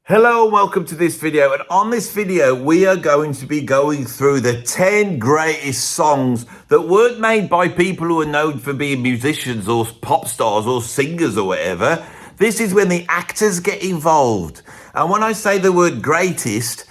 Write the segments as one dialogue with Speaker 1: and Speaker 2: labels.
Speaker 1: Hello and welcome to this video, and on this video we are going to be going through the 10 greatest songs that weren't made by people who are known for being musicians or pop stars or singers or whatever. This is when the actors get involved, and when I say the word greatest,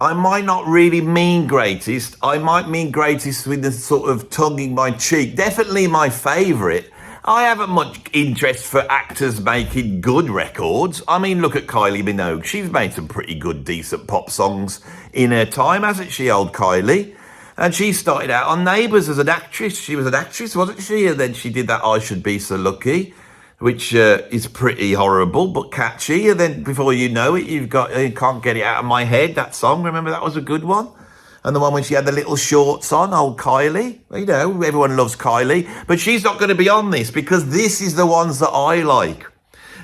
Speaker 1: I might not really mean greatest. I might mean greatest with the sort of tongue in my cheek. Definitely my favourite. I haven't much interest for actors making good records. I mean, look at Kylie Minogue. She's made some pretty good, decent pop songs in her time, hasn't she, old Kylie? And she started out on Neighbours as an actress. She was an actress, wasn't she? And then she did that I Should Be So Lucky, which is pretty horrible but catchy. And then before you know it, you Can't Get It Out of My Head, that song. Remember, that was a good one. And the one when she had the little shorts on, old Kylie. You know, everyone loves Kylie. But she's not going to be on this because this is the ones that I like.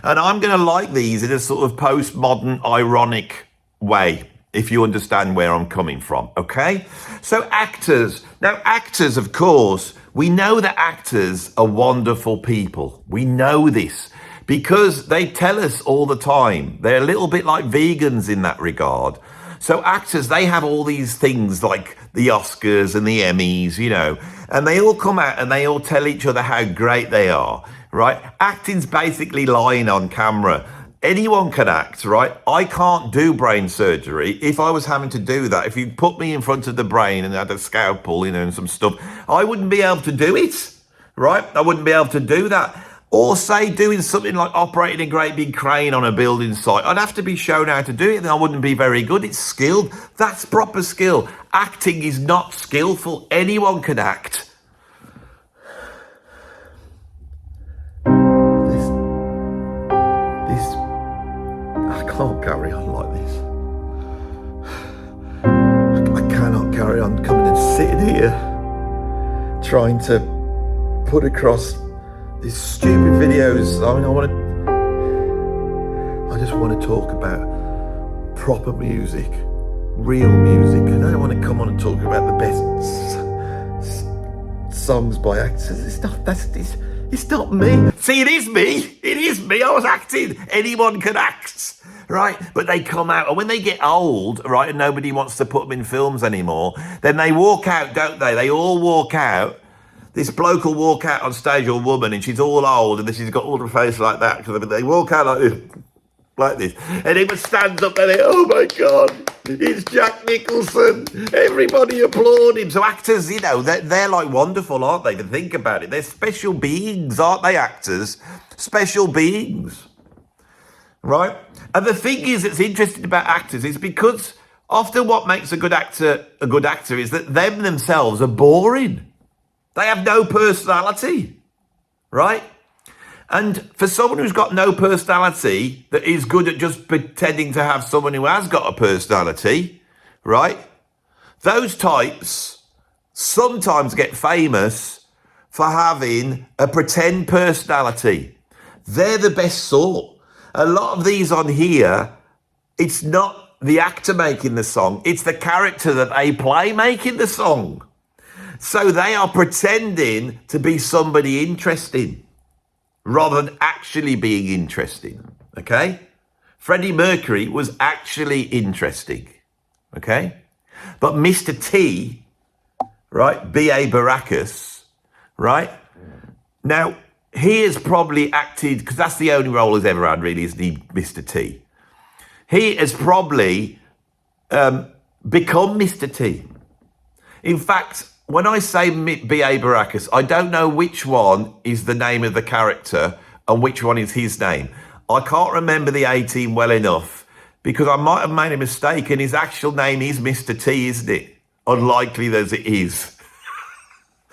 Speaker 1: And I'm going to like these in a sort of postmodern, ironic way, if you understand where I'm coming from, okay? So actors. Now, actors, of course, we know that actors are wonderful people. We know this because they tell us all the time. They're a little bit like vegans in that regard. So actors, they have all these things like the Oscars and the Emmys, you know, and they all come out and they all tell each other how great they are, right? Acting's basically lying on camera. Anyone can act, right? I can't do brain surgery. If I was having to do that, if you put me in front of the brain and had a scalpel, you know, and some stuff, I wouldn't be able to do it, right? I wouldn't be able to do that. Or say doing something like operating a great big crane on a building site. I'd have to be shown how to do it and I wouldn't be very good. It's skilled. That's proper skill. Acting is not skillful. Anyone can act. I can't carry on like this. I cannot carry on coming and sitting here trying to put across these stupid videos. I mean, I just want to talk about proper music, real music. I don't want to come on and talk about the best songs by actors. It's not me. See, it is me. It is me. I was acting. Anyone can act, right? But they come out, and when they get old, right, and nobody wants to put them in films anymore, then they walk out, don't they? They all walk out. This bloke will walk out on stage, or woman, and she's all old, and then she's got all the face like that. Because they walk out like this, and he stands up and oh my God, it's Jack Nicholson. Everybody applaud him. So actors, you know, they're like wonderful, aren't they? To think about it, they're special beings, aren't they? Actors, special beings, right? And the thing is, that's interesting about actors is because often what makes a good actor is that them themselves are boring. They have no personality, right? And for someone who's got no personality, that is good at just pretending to have someone who has got a personality, right? Those types sometimes get famous for having a pretend personality. They're the best sort. A lot of these on here, it's not the actor making the song, it's the character that they play making the song. So they are pretending to be somebody interesting rather than actually being interesting, okay? Freddie Mercury was actually interesting, okay? But Mr. T, right, B.A. Baracus, right? Now, he has probably acted, because that's the only role he's ever had, really, isn't he, Mr. T? He has probably become Mr. T. In fact, when I say B.A. Baracus, I don't know which one is the name of the character and which one is his name. I can't remember the 18 well enough because I might have made a mistake and his actual name is Mr. T, isn't it? Unlikely as it is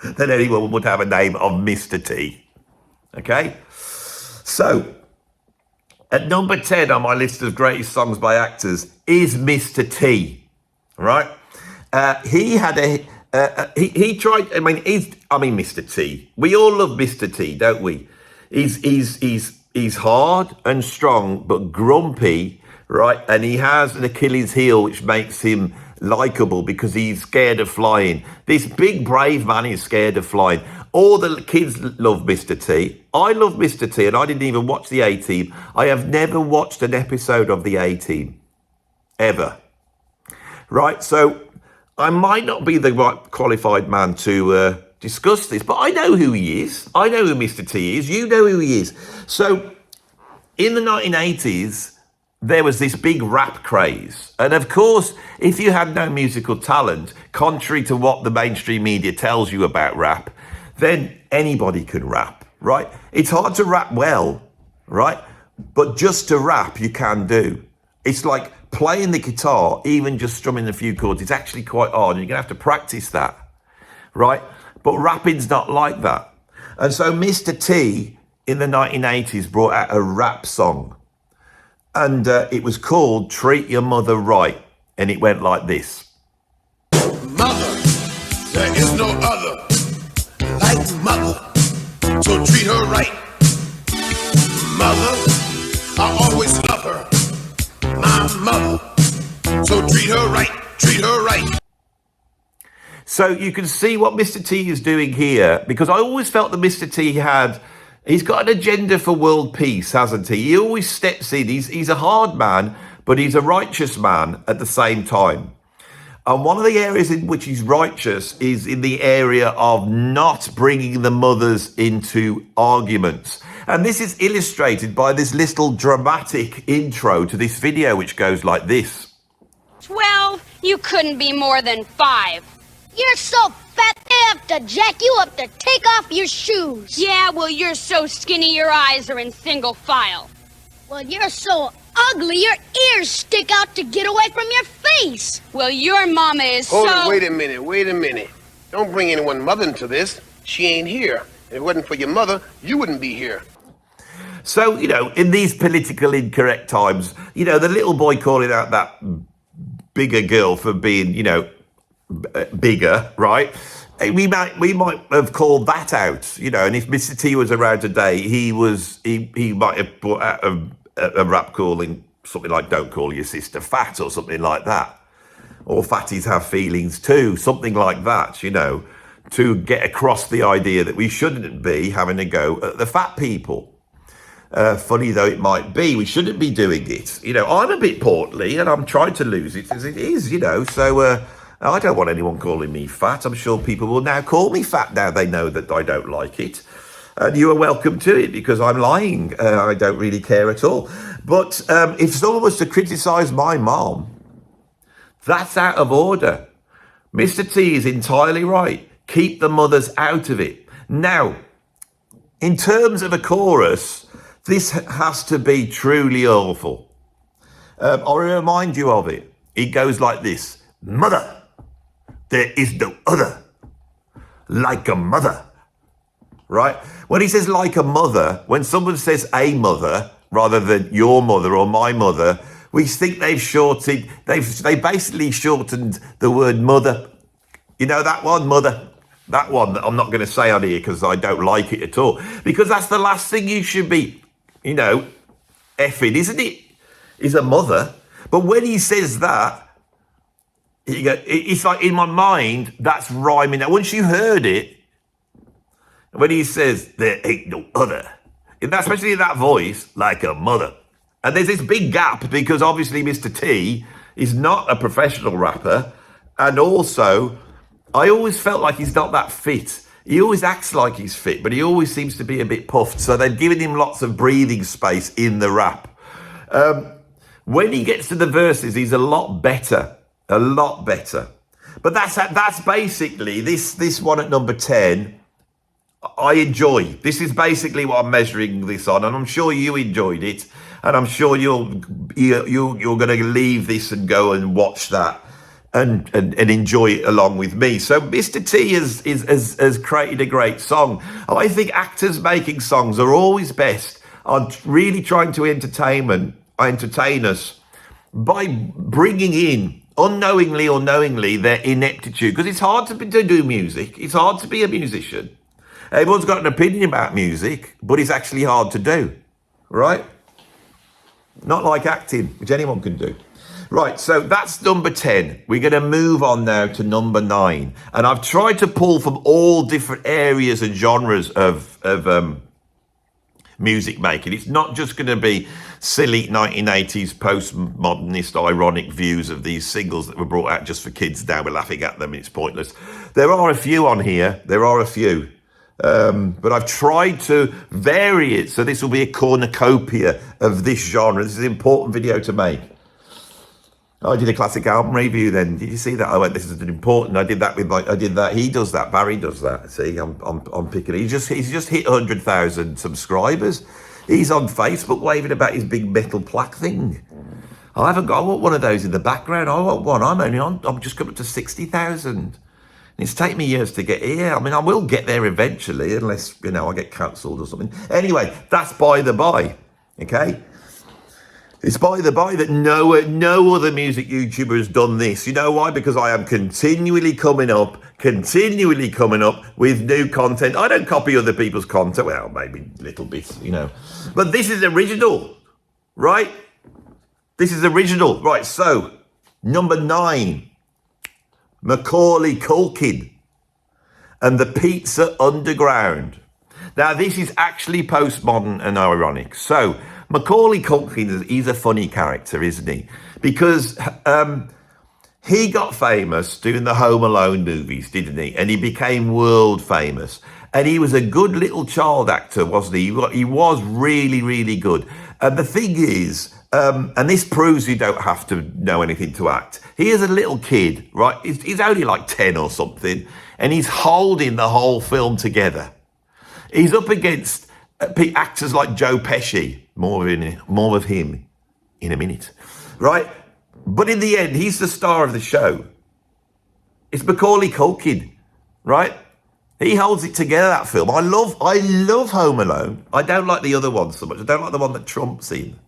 Speaker 1: that anyone would have a name of Mr. T. Okay? So, at number 10 on my list of greatest songs by actors is Mr. T, right? He had a... he tried. Mr. T. We all love Mr. T, don't we? He's hard and strong, but grumpy, right? And he has an Achilles heel, which makes him likable because he's scared of flying. This big, brave man is scared of flying. All the kids love Mr. T. I love Mr. T, and I didn't even watch the A-Team. I have never watched an episode of the A-Team. Ever. Right? So I might not be the right qualified man to discuss this, but I know who he is. I know who Mr. T is. You know who he is. So in the 1980s, there was this big rap craze. And of course, if you had no musical talent, contrary to what the mainstream media tells you about rap, then anybody could rap, right? It's hard to rap well, right? But just to rap, you can do. It's like playing the guitar, even just strumming a few chords, it's actually quite hard. And you're going to have to practice that, right? But rapping's not like that. And so Mr. T in the 1980s brought out a rap song. And it was called Treat Your Mother Right. And it went like this.
Speaker 2: Mother, there is no other like mother, so treat her right. Mother, I always love her. My mother, so treat her right, treat her right.
Speaker 1: So you can see what Mr. T is doing here, because I always felt that Mr. T he's got an agenda for world peace, hasn't he? He always steps in. He's a hard man, but he's a righteous man at the same time. And one of the areas in which he's righteous is in the area of not bringing the mothers into arguments. And this is illustrated by this little dramatic intro to this video, which goes like this.
Speaker 3: 12? You couldn't be more than 5.
Speaker 4: You're so fat they have to jack you up to take off your shoes.
Speaker 3: Yeah, well, you're so skinny your eyes are in single file.
Speaker 4: Well, you're so ugly your ears stick out to get away from your face.
Speaker 3: Well, your mama is
Speaker 2: Hold
Speaker 3: so...
Speaker 2: it, wait a minute. Don't bring anyone mother into this. She ain't here. If it wasn't for your mother, you wouldn't be here.
Speaker 1: So, in these politically incorrect times, the little boy calling out that bigger girl for being, bigger, right? We might have called that out, and if Mr. T was around today, he might have brought out a rap calling something like "Don't call your sister fat" or something like that, or "Fatties have feelings too," something like that, to get across the idea that we shouldn't be having a go at the fat people. Funny though it might be, we shouldn't be doing it. I'm a bit portly and I'm trying to lose it as it is, so I don't want anyone calling me fat. I'm sure people will now call me fat now they know that I don't like it. And you are welcome to it because I'm lying. I don't really care at all. But if someone was to criticise my mom, that's out of order. Mr. T is entirely right. Keep the mothers out of it. Now, in terms of a chorus, this has to be truly awful. I'll remind you of it. It goes like this. Mother, there is no other like a mother. Right? When he says like a mother, when someone says a mother rather than your mother or my mother, we think they basically shortened the word mother. That one, mother. That one that I'm not going to say on here because I don't like it at all. Because that's the last thing you should be, effing, isn't it? Is a mother. But when he says that, it's like in my mind, that's rhyming. Now, once you heard it, when he says, there ain't no other, especially in that voice, like a mother. And there's this big gap because obviously Mr. T is not a professional rapper. And also, I always felt like he's not that fit. He always acts like he's fit, but he always seems to be a bit puffed. So they've given him lots of breathing space in the rap. When he gets to the verses, he's a lot better. A lot better. But that's basically this one at number 10. I enjoy. This is basically what I'm measuring this on, and I'm sure you enjoyed it, and I'm sure you're going to leave this and go and watch that and enjoy it along with me. So Mr. T has created a great song. I think actors making songs are always best on really trying to entertain us by bringing in, unknowingly or knowingly, their ineptitude. Because it's hard to do music. It's hard to be a musician. Everyone's got an opinion about music, but it's actually hard to do, right? Not like acting, which anyone can do. Right, so that's number 10. We're going to move on now to number 9. And I've tried to pull from all different areas and genres of music making. It's not just going to be silly 1980s postmodernist ironic views of these singles that were brought out just for kids. Now we're laughing at them. It's pointless. There are a few on here. There are a few. But I've tried to vary it. So this will be a cornucopia of this genre. This is an important video to make. I did a classic album review then. Did you see that? I went, this is an important. I did that with I did that. He does that. Barry does that. See, I'm picking it. He's just hit 100,000 subscribers. He's on Facebook waving about his big metal plaque thing. I want one of those in the background. I want one. I'm just coming up to 60,000. It's taken me years to get here. I mean, I will get there eventually, unless, I get cancelled or something. Anyway, that's by the by, okay? It's by the by that no other music YouTuber has done this. You know why? Because I am continually coming up with new content. I don't copy other people's content. Well, maybe little bits, But this is original, right? This is original. Right, so, number 9. Macaulay Culkin and the Pizza Underground. Now, this is actually postmodern and ironic. So, Macaulay Culkin, he's a funny character, isn't he? Because he got famous doing the Home Alone movies, didn't he? And he became world famous. And he was a good little child actor, wasn't he? He was really, really good. And the thing is, and this proves you don't have to know anything to act. He is a little kid, right? He's only like 10 or something, and he's holding the whole film together. He's up against actors like Joe Pesci. More of him in a minute, right? But in the end, he's the star of the show. It's Macaulay Culkin, right? He holds it together, that film. I love Home Alone. I don't like the other one so much. I don't like the one that Trump's in.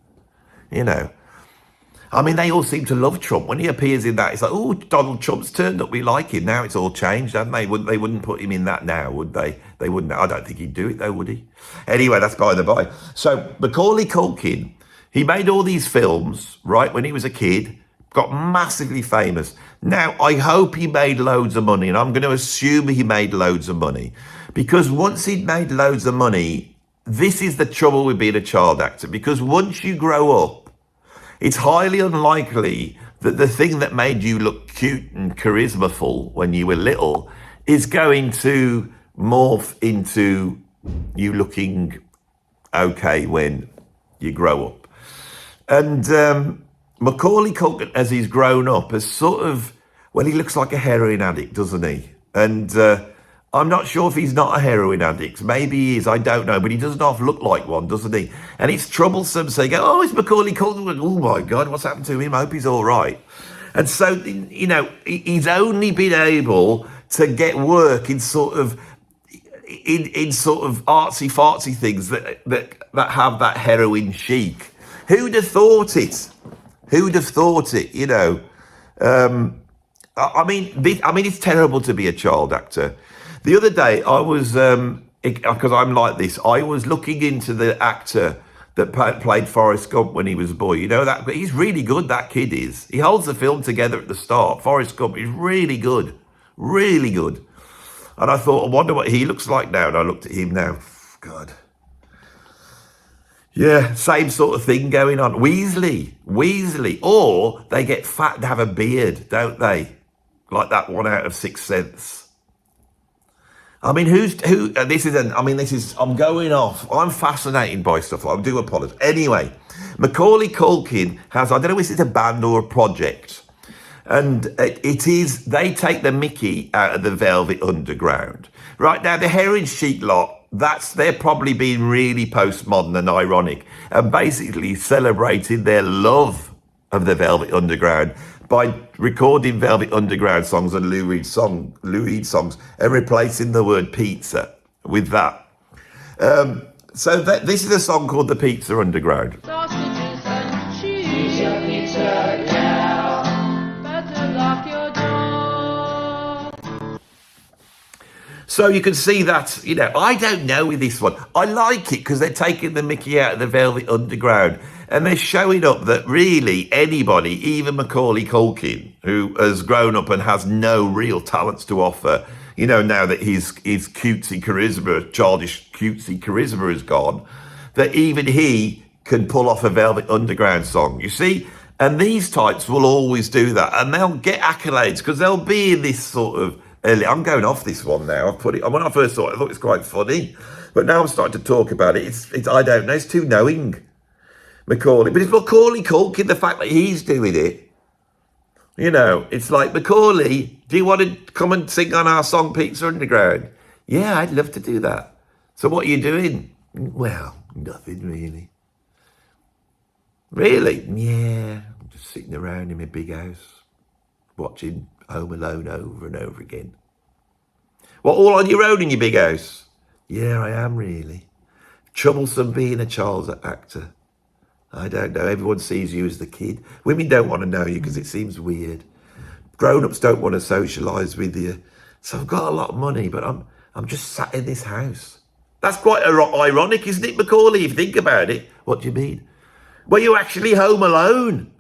Speaker 1: I mean, they all seem to love Trump. When he appears in that, it's like, oh, Donald Trump's turned up. We like him. Now it's all changed, haven't they? They wouldn't put him in that now, would they? They wouldn't. I don't think he'd do it, though, would he? Anyway, that's by the by. So Macaulay Culkin, he made all these films, right, when he was a kid, got massively famous. Now, I hope he made loads of money, and I'm going to assume he made loads of money. Because once he'd made loads of money, this is the trouble with being a child actor. Because once you grow up, it's highly unlikely that the thing that made you look cute and charismaful when you were little is going to morph into you looking okay when you grow up. And Macaulay Culkin, as he's grown up, has sort of, well, he looks like a heroin addict, doesn't he? And I'm not sure if he's not a heroin addict. Maybe he is, I don't know. But he doesn't half look like one, doesn't he? And it's troublesome saying, oh, it's Macaulay Culkin. Oh, my God, what's happened to him? I hope he's all right. And so, he's only been able to get work in sort of artsy-fartsy things that have that heroin chic. Who'd have thought it? Who'd have thought it, I mean, it's terrible to be a child actor. The other day, I was, because I'm like this, I was looking into the actor that played Forrest Gump when he was a boy. That he's really good, that kid is. He holds the film together at the start. Forrest Gump is really good. Really good. And I thought, I wonder what he looks like now. And I looked at him now. God. Yeah, same sort of thing going on. Weasley. Or they get fat and have a beard, don't they? Like that one out of Sixth Sense. I mean, I'm going off. I'm fascinated by stuff. I do apologize. Anyway, Macaulay Culkin has, I don't know if it's a band or a project. And they take the mickey out of the Velvet Underground. Right now, the heroin chic lot, they're probably being really postmodern and ironic and basically celebrating their love of the Velvet Underground by recording Velvet Underground songs and Lou Reed songs and replacing the word pizza with that. So this is a song called The Pizza Underground.
Speaker 5: Sausages and cheese. Pizza, yeah. Better lock your door.
Speaker 1: So you can see that, I don't know with this one. I like it because they're taking the mickey out of the Velvet Underground. And they're showing up that really anybody, even Macaulay Culkin, who has grown up and has no real talents to offer, you know, now that his cutesy charisma, childish cutesy charisma is gone, that even he can pull off a Velvet Underground song, you see? And these types will always do that, and they'll get accolades because they'll be in this sort of, I'm going off this one now. I've put it, when I first saw it, I thought it was quite funny, but now I'm starting to talk about it. It's I don't know, it's too knowing. Macaulay, but it's Macaulay Culkin, the fact that he's doing it. You know, it's like, Macaulay, do you want to come and sing on our song Pizza Underground? Yeah, I'd love to do that. So what are you doing? Well, nothing really. Really? Yeah, I'm just sitting around in my big house, watching Home Alone over and over again. What, all on your own in your big house? Yeah, I am really. Troublesome being a child actor. I don't know. Everyone sees you as the kid. Women don't want to know you because it seems weird. Grown-ups don't want to socialise with you. So I've got a lot of money, but I'm just sat in this house. That's quite ironic, isn't it, Macaulay, if you think about it? What do you mean? Well, you're actually home alone.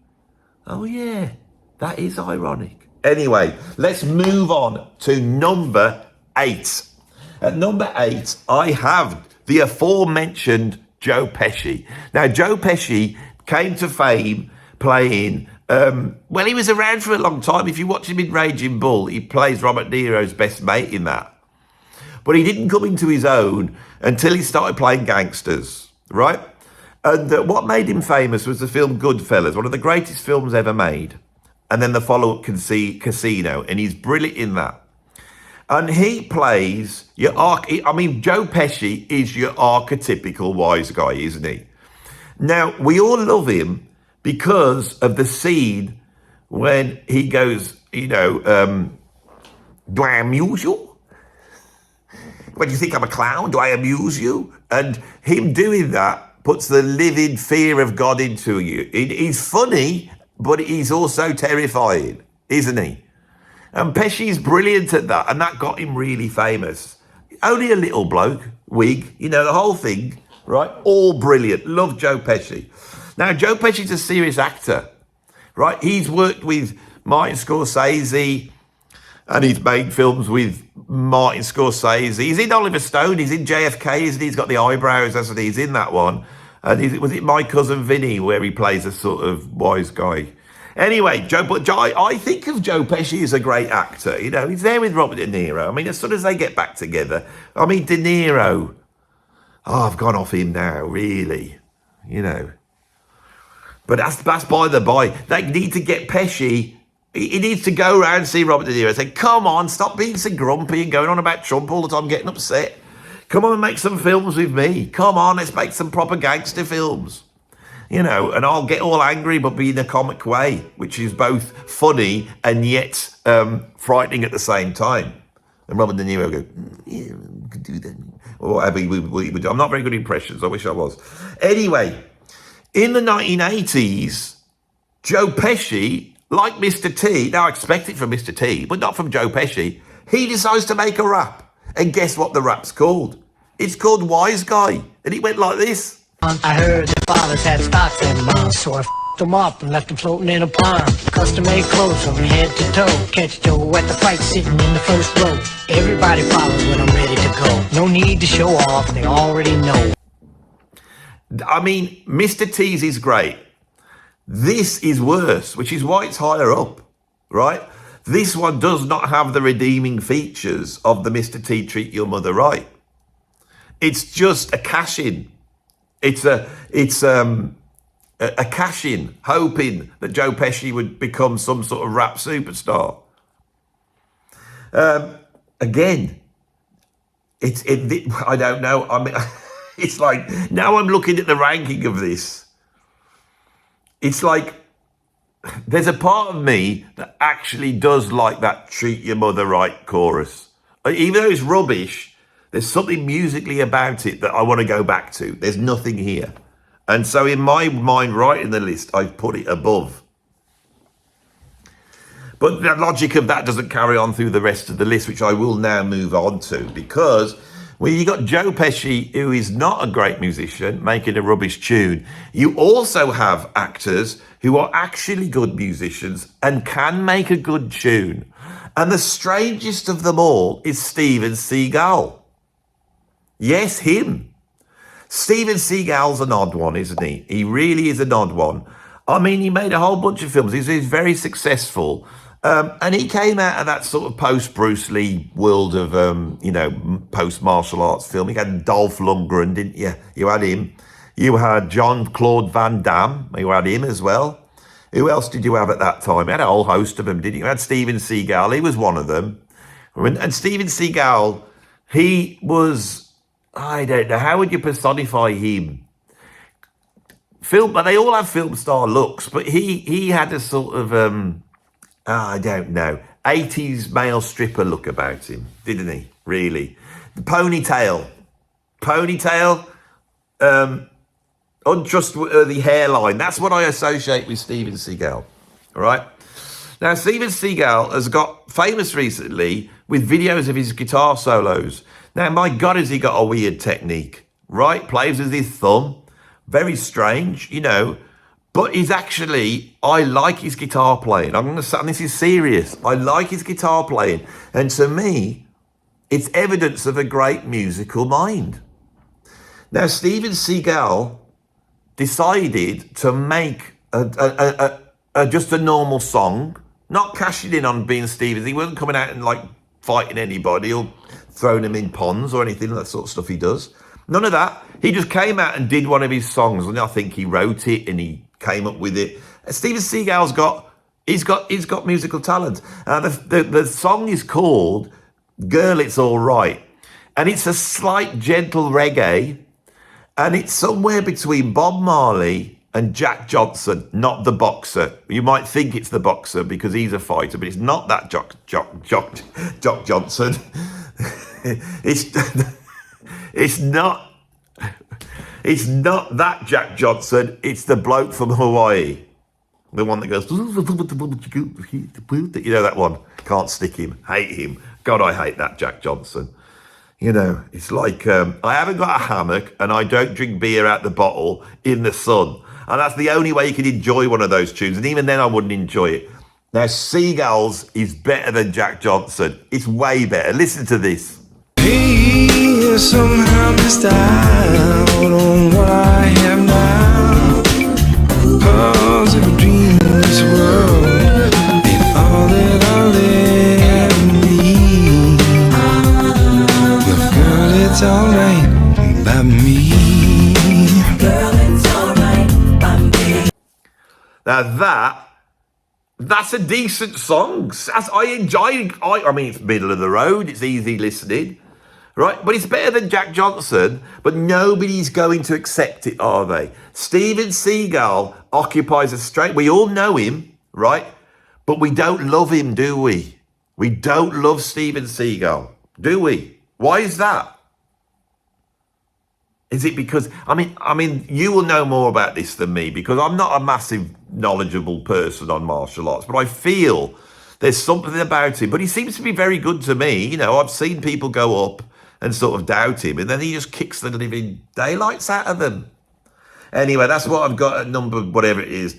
Speaker 1: Oh, yeah. That is ironic. Anyway, let's move on to number 8. At number 8, I have the aforementioned Joe Pesci. Now, Joe Pesci came to fame playing, well, he was around for a long time. If you watch him in Raging Bull, he plays Robert De Niro's best mate in that. But he didn't come into his own until he started playing gangsters, right? And what made him famous was the film Goodfellas, one of the greatest films ever made. And then the follow-up Casino, and he's brilliant in that. And he plays Joe Pesci is your archetypical wise guy, isn't he? Now, we all love him because of the scene when he goes, you know, do I amuse you? When you think I'm a clown, do I amuse you? And him doing that puts the living fear of God into you. He's funny, but he's also terrifying, isn't he? And Pesci's brilliant at that, and that got him really famous. Only a little bloke, wig, you know, the whole thing, right? All brilliant. Love Joe Pesci. Now, Joe Pesci's a serious actor, right? He's worked with Martin Scorsese, and he's made films with Martin Scorsese. He's in Oliver Stone, he's in JFK, isn't he? He's got the eyebrows, hasn't he? He's in that one. And was it My Cousin Vinny, where he plays a sort of wise guy? Anyway, I think of Joe Pesci as a great actor. You know, he's there with Robert De Niro. I mean, as soon as they get back together, I mean, De Niro, I've gone off him now, really, you know. But that's by the by. They need to get Pesci. He needs to go around and see Robert De Niro and say, come on, stop being so grumpy and going on about Trump all the time, getting upset. Come on and make some films with me. Come on, let's make some proper gangster films. You know, and I'll get all angry, but be in a comic way, which is both funny and yet frightening at the same time. And Robert De Niro go, yeah, we could do that. Or whatever he would do. I'm not very good at impressions. I wish I was. Anyway, in the 1980s, Joe Pesci, like Mr. T, now I expect it from Mr. T, but not from Joe Pesci, he decides to make a rap. And guess what the rap's called? It's called Wise Guy. And it went like this.
Speaker 6: I heard their fathers had stocks and bonds, so I f***ed them up and left them floating in a pond. Custom-made clothes from head to toe. Catch Joe at the fight sitting in the first row. Everybody follows when I'm ready to go. No need to show off, they already know.
Speaker 1: I mean, Mr. T's is great. This is worse, which is why it's higher up, right? This one does not have the redeeming features of the Mr. T Treat Your Mother Right. It's just a cash-in. It's a cash-in, hoping that Joe Pesci would become some sort of rap superstar. Again, I don't know. I mean, it's like, now I'm looking at the ranking of this. It's like, there's a part of me that actually does like that Treat Your Mother Right chorus. Even though it's rubbish, there's something musically about it that I want to go back to. There's nothing here. And so in my mind, right in the list, I've put it above. But the logic of that doesn't carry on through the rest of the list, which I will now move on to, because Well, you got Joe Pesci, who is not a great musician, making a rubbish tune. You also have actors who are actually good musicians and can make a good tune. And the strangest of them all is Steven Seagal. Yes, him. Steven Seagal's an odd one, isn't he? He really is an odd one. I mean, he made a whole bunch of films. He's very successful. And he came out of that sort of post-Bruce Lee world of, post-martial arts film. You had Dolph Lundgren, didn't you? You had him. You had Jean-Claude Van Damme. You had him as well. Who else did you have at that time? You had a whole host of them, didn't you? You had Steven Seagal. He was one of them. And Steven Seagal, he was, I don't know, how would you personify him? But they all have film star looks, but he had a sort of, I don't know, 80s male stripper look about him, didn't he? Really. The ponytail, untrustworthy hairline. That's what I associate with Steven Seagal, all right? Now, Steven Seagal has got famous recently with videos of his guitar solos. Now, my God, has he got a weird technique, right? Plays with his thumb. Very strange, but he's actually, I like his guitar playing. I'm going to say, and this is serious. I like his guitar playing. And to me, it's evidence of a great musical mind. Now, Steven Seagal decided to make just a normal song, not cashing in on being Steven. He wasn't coming out and like fighting anybody or throwing them in ponds or anything, that sort of stuff he does. None of that. He just came out and did one of his songs, and I think he wrote it and he came up with it. Steven Seagal's got musical talent. The song is called "Girl, It's All Right," and it's a slight gentle reggae, and it's somewhere between Bob Marley and Jack Johnson, not the boxer. You might think it's the boxer because he's a fighter, but it's not that Jock Johnson. It's not that Jack Johnson. It's the bloke from Hawaii, the one that goes, that one. Can't stick him. Hate him. God, I hate that Jack Johnson. It's like I haven't got a hammock and I don't drink beer out the bottle in the sun, and that's the only way you can enjoy one of those tunes. And even then, I wouldn't enjoy it. Now, Seagal's is better than Jack Johnson. It's way better. Listen to this.
Speaker 7: Hey, somehow missed out on what I have now. 'Cause if a dream in this world ain't all that I'll ever need. But girl, it's alright by me. Girl, it's alright by me.
Speaker 1: Now that's a decent song. I enjoy. I mean, it's middle of the road. It's easy listening. Right, but it's better than Jack Johnson, but nobody's going to accept it, are they? Steven Seagal occupies a straight. We all know him, right? But we don't love him, do we? We don't love Steven Seagal, do we? Why is that? Is it because, I mean, you will know more about this than me because I'm not a massive knowledgeable person on martial arts, but I feel there's something about him. But he seems to be very good to me. I've seen people go up and sort of doubt him, and then he just kicks the living daylights out of them. Anyway, that's what I've got at number, whatever it is,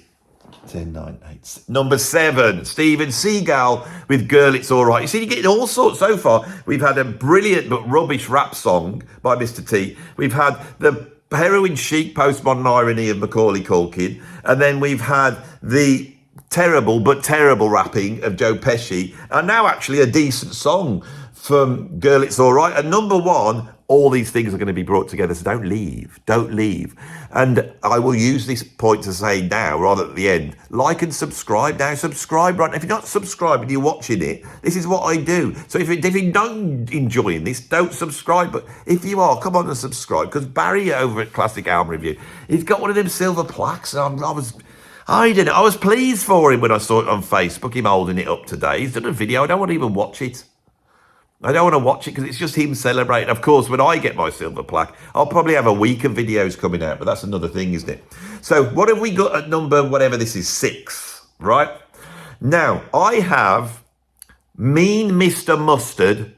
Speaker 1: 10, 9, 8. Number 7, Steven Seagal with "Girl, It's All Right." You see, you're getting all sorts so far. We've had a brilliant but rubbish rap song by Mr. T. We've had the heroin chic postmodern irony of Macaulay Culkin, and then we've had the terrible but terrible rapping of Joe Pesci, and now actually a decent song from "Girl, It's All Right." And number 1, all these things are going to be brought together, so don't leave. And I will use this point to say now, rather at the end, like and subscribe now. Subscribe right now. If you're not subscribed and you're watching it, this is what I do. So if you're not enjoying this, don't subscribe. But if you are, come on and subscribe, because Barry over at Classic Album Review, he's got one of them silver plaques, and I was pleased for him when I saw it on Facebook, him holding it up today. He's done a video. I don't want to even watch it. I don't want to watch it because it's just him celebrating. Of course, when I get my silver plaque, I'll probably have a week of videos coming out, but that's another thing, isn't it? So what have we got at number, whatever this is, 6, right? Now, I have Mean Mr. Mustard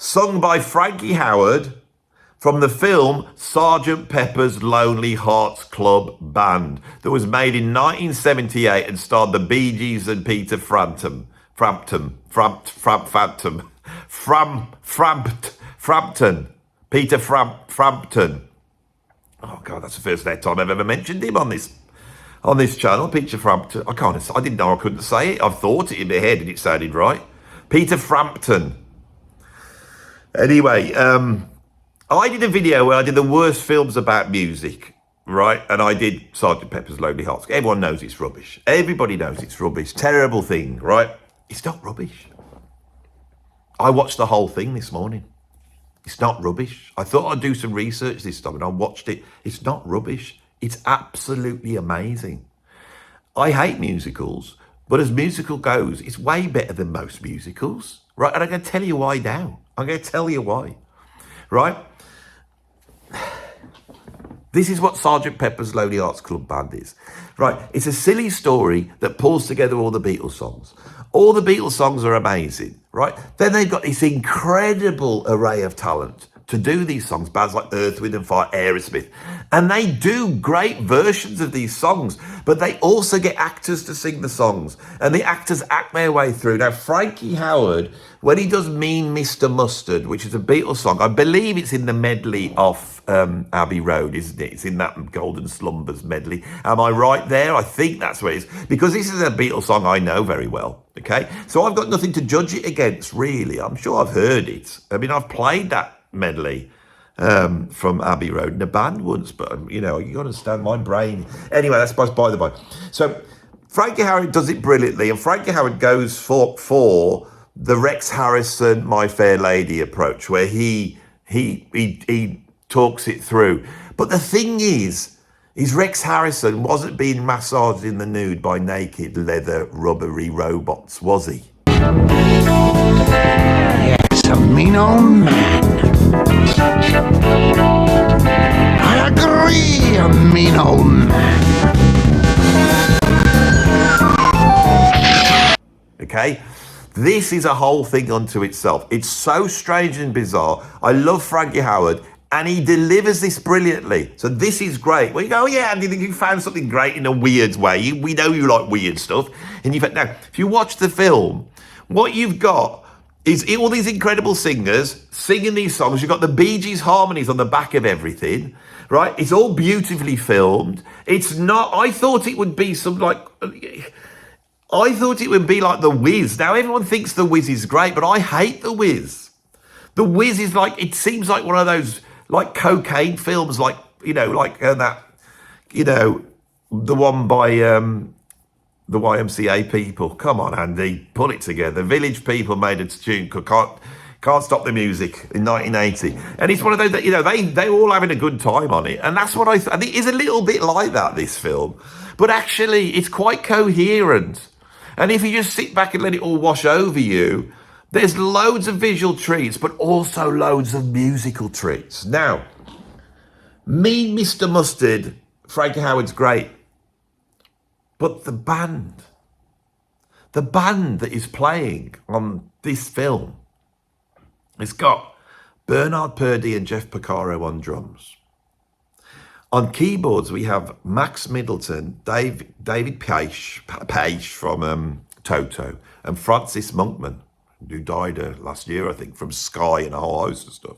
Speaker 1: sung by Frankie Howard from the film Sgt. Pepper's Lonely Hearts Club Band that was made in 1978 and starred the Bee Gees and Peter Frampton. Peter Frampton. Oh God, that's the first time I've ever mentioned him on this channel. Peter Frampton. I didn't know I couldn't say it. I've thought it in my head and it sounded right. Peter Frampton. Anyway, I did a video where I did the worst films about music, right? And I did Sgt. Pepper's Lonely Hearts. Everyone knows it's rubbish. Everybody knows it's rubbish. Terrible thing, right? It's not rubbish. I watched the whole thing this morning. It's not rubbish. I thought I'd do some research this time and I watched it. It's not rubbish. It's absolutely amazing. I hate musicals, but as musical goes, it's way better than most musicals, right? And I'm going to tell you why now. I'm going to tell you why, right? This is what Sgt. Pepper's Lonely Hearts Club Band is, right? It's a silly story that pulls together all the Beatles songs. All the Beatles songs are amazing, right? Then they've got this incredible array of talent to do these songs, bands like Earth, Wind and Fire, Aerosmith. And they do great versions of these songs, but they also get actors to sing the songs. And the actors act their way through. Now, Frankie Howard, when he does Mean Mr. Mustard, which is a Beatles song, I believe it's in the medley off Abbey Road, isn't it? It's in that Golden Slumbers medley. Am I right there? I think that's where it is. Because this is a Beatles song I know very well, okay? So I've got nothing to judge it against, really. I'm sure I've heard it. I mean, I've played that medley from Abbey Road in a band once, but you know, you understand my brain. Anyway, that's by the by. So Frankie Howard does it brilliantly, and Frankie Howard goes for the Rex Harrison My Fair Lady approach, where he talks it through. But the thing is Rex Harrison wasn't being massaged in the nude by naked leather rubbery robots, was he?
Speaker 2: Yes, a mean old man. I agree, a mean old man.
Speaker 1: Okay? This is a whole thing unto itself. It's so strange and bizarre. I love Frankie Howard, and he delivers this brilliantly. So this is great. Well, you go, oh yeah, Andy, you found something great in a weird way. We know you like weird stuff. And you've now, if you watch the film, what you've got is all these incredible singers singing these songs. You've got the Bee Gees harmonies on the back of everything, right? It's all beautifully filmed. It's not, I thought it would be I thought it would be like The Wiz. Now, everyone thinks The Wiz is great, but I hate The Wiz. The Wiz is like, it seems like one of those, like, cocaine films, like, you know, like that, you know, the one by the YMCA people. Come on, Andy, pull it together. Village People made a tune, Can't Stop the Music, in 1980. And it's one of those that, you know, they're all having a good time on it. And that's what I think is a little bit like that, this film. But actually, it's quite coherent. And if you just sit back and let it all wash over you, there's loads of visual treats, but also loads of musical treats. Now, Mean Mr. Mustard, Frankie Howard's great. But the band that is playing on this film, it's got Bernard Purdie and Jeff Porcaro on drums. On keyboards, we have Max Middleton, David Page from Toto, and Francis Monkman, who died last year, I think, from Sky and a whole host of stuff.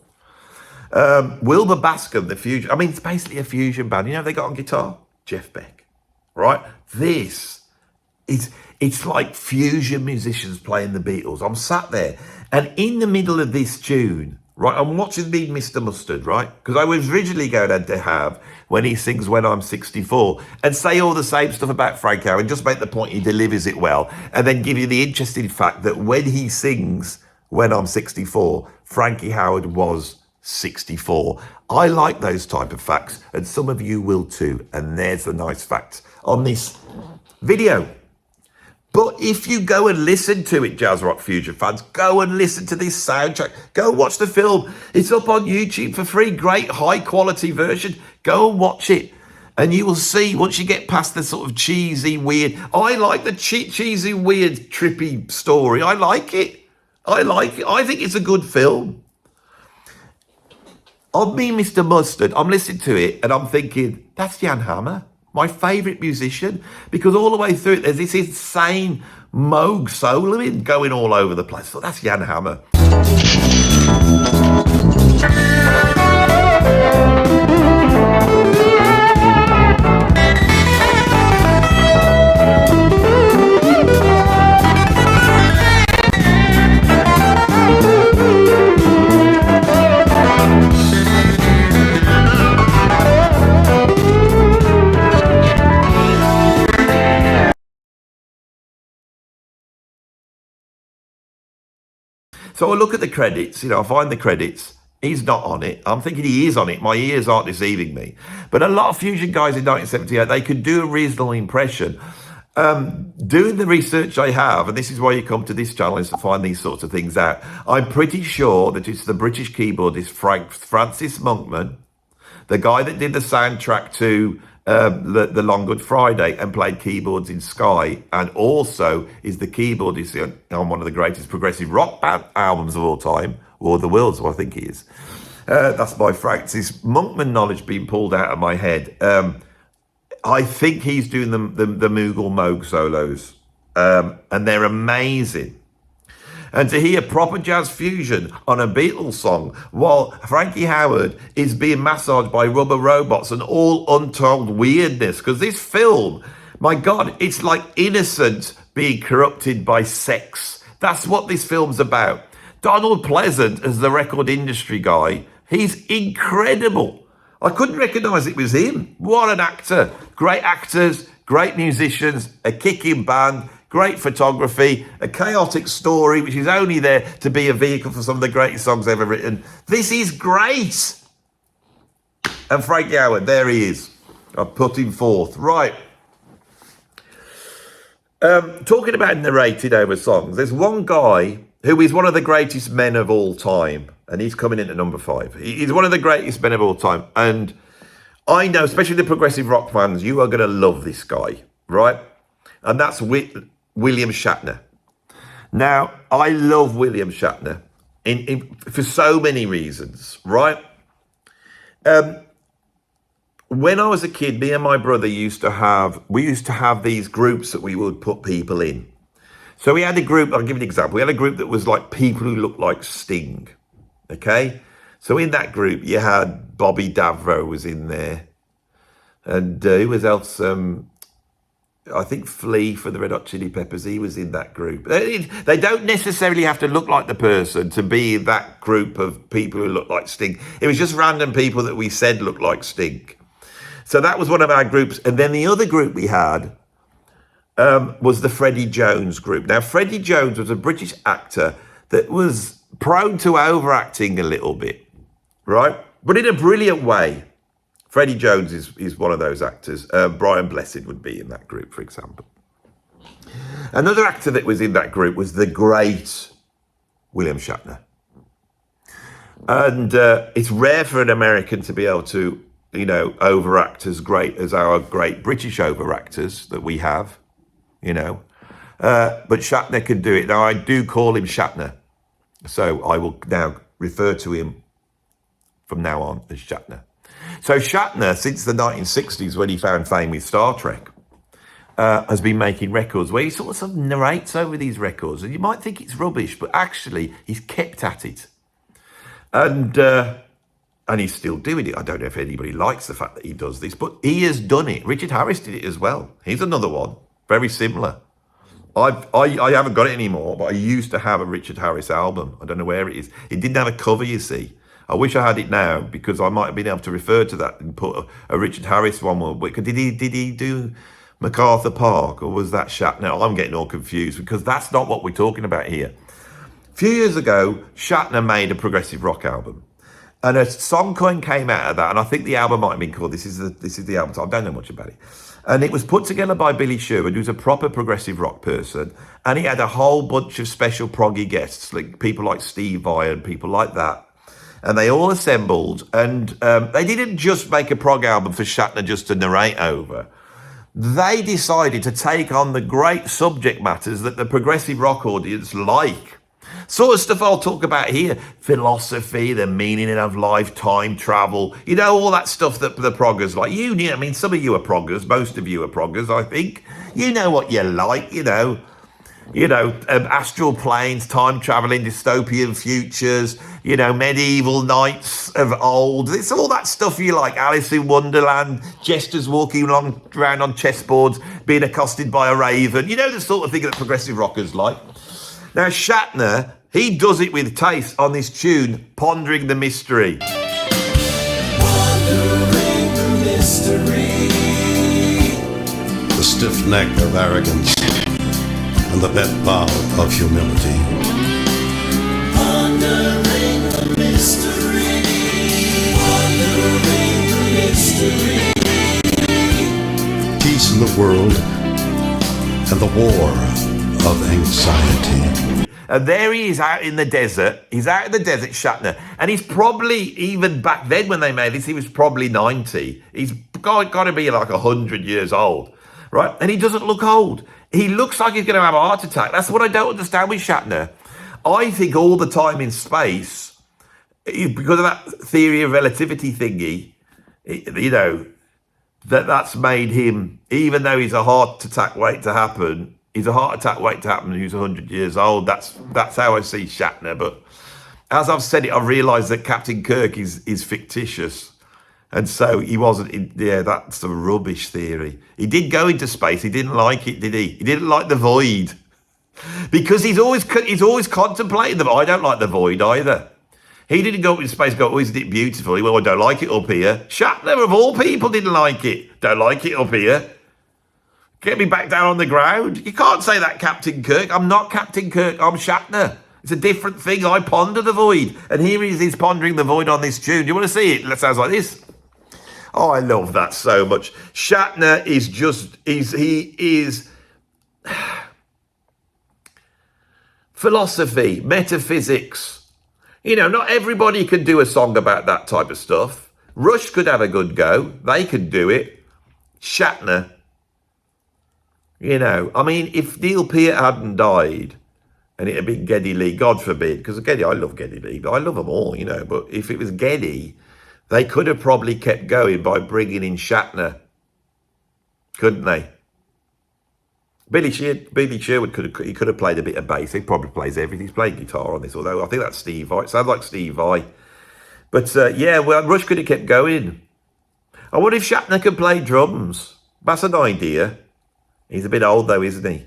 Speaker 1: Wilbur Bascom, the fusion. I mean, it's basically a fusion band. You know, they got on guitar Jeff Beck, right? This is, it's like fusion musicians playing the Beatles. I'm sat there, and in the middle of this tune, right, I'm watching Mean Mr. Mustard, right? Because I was originally going to have when he sings When I'm 64 and say all the same stuff about Frank Howard and just make the point he delivers it well, and then give you the interesting fact that when he sings When I'm 64, Frankie Howard was 64. I like those type of facts, and some of you will too. And there's the nice facts on this video. But if you go and listen to it, Jazz Rock Fusion fans, go and listen to this soundtrack. Go watch the film. It's up on YouTube for free. Great high quality version. Go and watch it. And you will see, once you get past the sort of cheesy, weird, I like the cheesy, weird, trippy story. I like it. I think it's a good film. On Me, Mr. Mustard, I'm listening to it and I'm thinking, that's Jan Hammer, my favourite musician, because all the way through it, there's this insane Moog soloing going all over the place. So that's Jan Hammer. So I look at the credits, I find the credits. He's not on it. I'm thinking he is on it. My ears aren't deceiving me. But a lot of fusion guys in 1978, they could do a reasonable impression. Doing the research I have, and this is why you come to this channel, is to find these sorts of things out. I'm pretty sure that it's the British keyboardist Francis Monkman, the guy that did the soundtrack to the Long Good Friday and played keyboards in Sky, and also is the keyboardist on one of the greatest progressive rock band albums of all time, War of the Worlds, I think he is. That's by Francis Monkman knowledge being pulled out of my head. I think he's doing the Moogle Moog solos, and they're amazing. And to hear proper jazz fusion on a Beatles song while Frankie Howard is being massaged by rubber robots and all untold weirdness, because this film, my God, it's like innocent being corrupted by sex. That's what this film's about. Donald Pleasant as the record industry guy, he's incredible. I couldn't recognise it was him. What an actor. Great actors, great musicians, a kicking band, great photography, a chaotic story, which is only there to be a vehicle for some of the greatest songs ever written. This is great. And Frankie Howard, there he is. I've put him forth. Right. Talking about narrated over songs, there's one guy who is one of the greatest men of all time, and he's coming in at number 5. He's one of the greatest men of all time. And I know, especially the progressive rock fans, you are going to love this guy, right? And that's William Shatner. Now, I love William Shatner for so many reasons, right? When I was a kid, me and my brother used to have these groups that we would put people in. So we had a group, I'll give you an example. We had a group that was like people who looked like Sting, okay? So in that group, you had Bobby Davro was in there. And who was else? I think Flea for the Red Hot Chili Peppers, he was in that group. They don't necessarily have to look like the person to be in that group of people who look like Sting. It was just random people that we said looked like Sting. So that was one of our groups. And then the other group we had was the Freddie Jones group. Now, Freddie Jones was a British actor that was prone to overacting a little bit, right? But in a brilliant way. Freddie Jones is one of those actors. Brian Blessed would be in that group, for example. Another actor that was in that group was the great William Shatner. And it's rare for an American to be able to, overact as great as our great British overactors that we have, But Shatner can do it. Now, I do call him Shatner. So I will now refer to him from now on as Shatner. So Shatner, since the 1960s, when he found fame with Star Trek, has been making records where he sort of narrates over these records. And you might think it's rubbish, but actually he's kept at it. And he's still doing it. I don't know if anybody likes the fact that he does this, but he has done it. Richard Harris did it as well. He's another one, very similar. I haven't got it anymore, but I used to have a Richard Harris album. I don't know where it is. It didn't have a cover, you see. I wish I had it now, because I might have been able to refer to that and put a Richard Harris one. Did he do MacArthur Park, or was that Shatner? I'm getting all confused, because that's not what we're talking about here. A few years ago, Shatner made a progressive rock album, and a song came out of that, and I think the album might have been called This Is the Album. So I don't know much about it. And it was put together by Billy Sherwood, who's a proper progressive rock person, and he had a whole bunch of special proggy guests, like people like Steve Vai and people like that. And they all assembled, and they didn't just make a prog album for Shatner just to narrate over. They decided to take on the great subject matters that the progressive rock audience like. Sort of stuff I'll talk about here. Philosophy, the meaning of life, time travel. You know, all that stuff that the proggers like. I mean, some of you are proggers. Most of you are proggers, I think. You know what you like, astral planes, time traveling, dystopian futures, medieval knights of old. It's all that stuff you like. Alice in Wonderland, jesters walking around on chessboards, being accosted by a raven. You know, the sort of thing that progressive rockers like. Now, Shatner, he does it with taste on this tune, Pondering the Mystery.
Speaker 2: Pondering the mystery. The stiff neck of arrogance and the bent bow of humility. Pondering the mystery. Pondering the mystery. Peace in the world and the war of anxiety.
Speaker 1: And there he is out in the desert. He's out in the desert, Shatner. And he's probably, even back then when they made this, he was probably 90. He's got to be like 100 years old, right? And he doesn't look old. He looks like he's going to have a heart attack. That's what I don't understand with Shatner. I think all the time in space, because of that theory of relativity thingy, that's made him, even though he's a heart attack waiting to happen, he's a heart attack waiting to happen who's 100 years old. That's how I see Shatner. But as I've said it, I've realised that Captain Kirk is fictitious. And so he wasn't, that's a rubbish theory. He did go into space. He didn't like it, did he? He didn't like the void. Because he's always contemplating the void. I don't like the void either. He didn't go up into space and go, oh, isn't it beautiful? Well, I don't like it up here. Shatner, of all people, didn't like it. Don't like it up here. Get me back down on the ground. You can't say that, Captain Kirk. I'm not Captain Kirk. I'm Shatner. It's a different thing. I ponder the void. And here he is pondering the void on this tune. Do you want to see it? It sounds like this. Oh, I love that so much. Shatner is just, he is philosophy, metaphysics. Not everybody can do a song about that type of stuff. Rush could have a good go. They could do it. Shatner, if Neil Peart hadn't died and it had been Geddy Lee, God forbid, because Geddy, I love Geddy Lee, I love them all, but if it was Geddy, they could have probably kept going by bringing in Shatner, couldn't they? Billy Sherwood could have played a bit of bass. He probably plays everything. He's playing guitar on this, although I think that's Steve Vai. It sounds like Steve Vai. But Rush could have kept going. I wonder if Shatner could play drums. That's an idea. He's a bit old though, isn't he?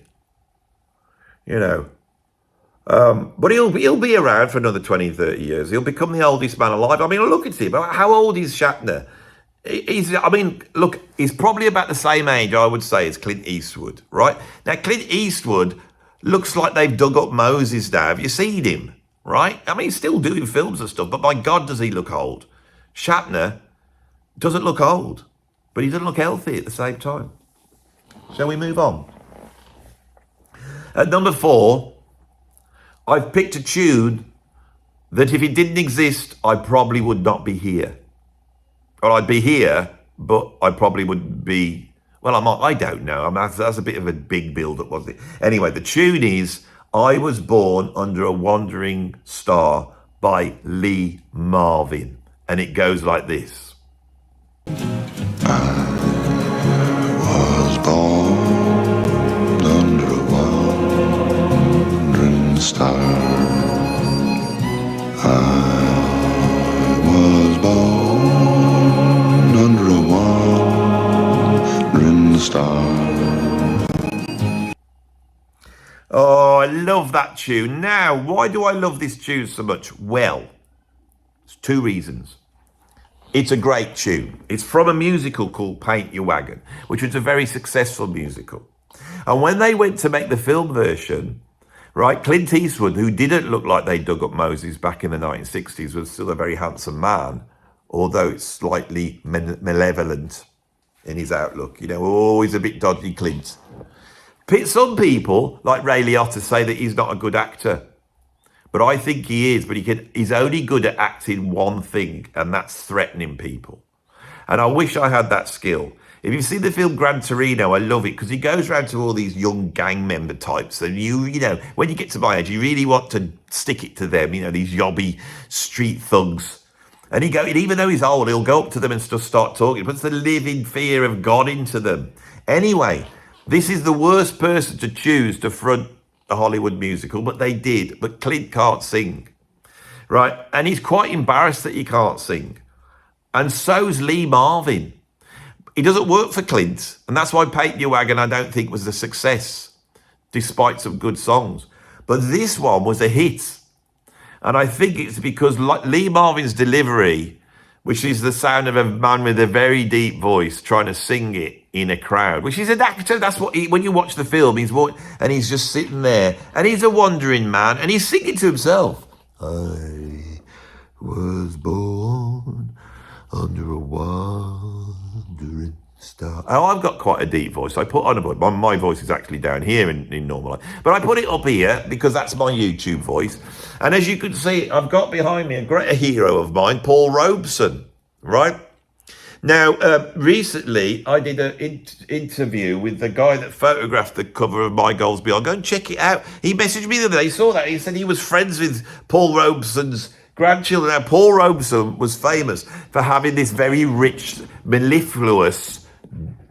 Speaker 1: But he'll be around for another 20, 30 years. He'll become the oldest man alive. I mean, look at him. How old is Shatner? He's probably about the same age, I would say, as Clint Eastwood, right? Now, Clint Eastwood looks like they've dug up Moses now. Have you seen him, right? I mean, he's still doing films and stuff, but my God, does he look old? Shatner doesn't look old, but he doesn't look healthy at the same time. Shall we move on? At number 4, I've picked a tune that if it didn't exist, I probably would not be here. Or I'd be here, but I probably wouldn't be, I don't know. That's a bit of a big build-up, wasn't it? Anyway, the tune is I Was Born Under a Wandering Star by Lee Marvin. And it goes like this.
Speaker 8: I was born under a wandering star. I was born under a wandering star.
Speaker 1: Oh, I love that tune. Now, why do I love this tune so much? Well, it's 2 reasons. It's a great tune. It's from a musical called Paint Your Wagon, which was a very successful musical. And when they went to make the film version, right, Clint Eastwood, who didn't look like they dug up Moses back in the 1960s, was still a very handsome man, although it's slightly malevolent in his outlook. Always a bit dodgy, Clint. Some people, like Ray Liotta, say that he's not a good actor. But I think he is, but he's only good at acting one thing, and that's threatening people. And I wish I had that skill. If you've seen the film Gran Torino, I love it because he goes around to all these young gang member types. And you know, when you get to my age, you really want to stick it to them, you know, these yobby street thugs. And even though he's old, he'll go up to them and just start talking. It puts the living fear of God into them. Anyway, this is the worst person to choose to front a Hollywood musical, but they did. But Clint can't sing, right? And he's quite embarrassed that he can't sing. And so's Lee Marvin. He doesn't work for Clint. And that's why Paint Your Wagon, I don't think, was a success, despite some good songs. But this one was a hit. And I think it's because Lee Marvin's delivery, which is the sound of a man with a very deep voice trying to sing it in a crowd, which is an actor. That's what when you watch the film, and he's just sitting there, and he's a wandering man, and he's singing to himself. I was born under a wandering star. Oh, I've got quite a deep voice. I put on a voice. My voice is actually down here in normal life, but I put it up here because that's my YouTube voice. And as you can see, I've got behind me a great hero of mine, Paul Robeson, right? Now, recently, I did an interview with the guy that photographed the cover of My Goals Beyond. Go and check it out. He messaged me the other day, saw that. He said he was friends with Paul Robeson's grandchildren. Now, Paul Robeson was famous for having this very rich, mellifluous